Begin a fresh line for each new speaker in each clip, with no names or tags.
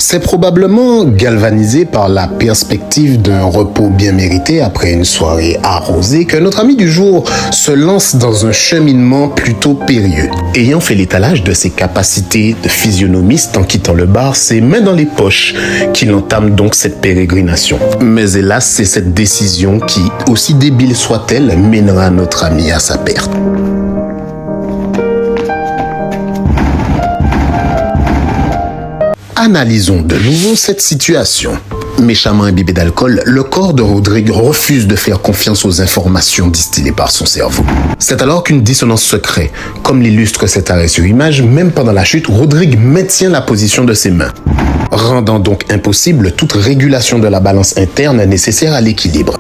C'est probablement galvanisé par la perspective d'un repos bien mérité après une soirée arrosée que notre ami du jour se lance dans un cheminement plutôt périlleux. Ayant fait l'étalage de ses capacités de physionomiste en quittant le bar, ses mains dans les poches, qu'il entame donc cette pérégrination. Mais hélas, c'est cette décision qui, aussi débile soit-elle, mènera notre ami à sa perte. Analysons de nouveau cette situation. Méchamment imbibé d'alcool, le corps de Rodrigue refuse de faire confiance aux informations distillées par son cerveau. C'est alors qu'une dissonance se crée. Comme l'illustre cet arrêt sur image, même pendant la chute, Rodrigue maintient la position de ses mains, rendant donc impossible toute régulation de la balance interne nécessaire à l'équilibre.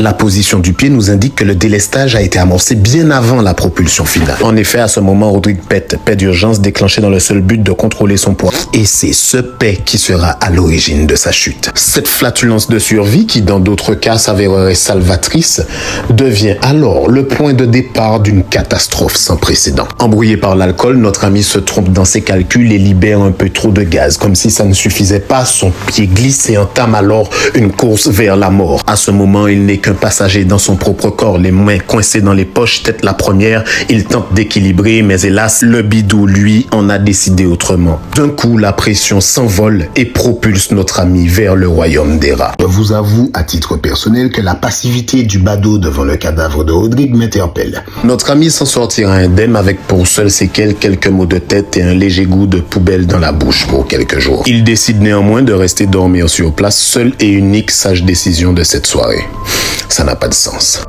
La position du pied nous indique que le délestage a été amorcé bien avant la propulsion finale. En effet, à ce moment, Rodrigue pète, paix d'urgence déclenché dans le seul but de contrôler son poids. Et c'est ce paix qui sera à l'origine de sa chute. Cette flatulence de survie, qui dans d'autres cas s'avérerait salvatrice, devient alors le point de départ d'une catastrophe sans précédent. Embrouillé par l'alcool, notre ami se trompe dans ses calculs et libère un peu trop de gaz. Comme si ça ne suffisait pas, son pied glisse et entame alors une course vers la mort. À ce moment, il n'est qu'un passager dans son propre corps, les mains coincées dans les poches, tête la première, il tente d'équilibrer, mais hélas, le bidou, lui, en a décidé autrement. D'un coup, la pression s'envole et propulse notre ami vers le royaume des rats. Je vous avoue, à titre personnel, que la passivité du badaud devant le cadavre de Rodrigue m'interpelle. Notre ami s'en sortira indemne avec pour seule séquelle quelques maux de tête et un léger goût de poubelle dans la bouche pour quelques jours. Il décide néanmoins de rester dormir sur place, seule et unique sage décision de cette soirée. Ça n'a pas de sens.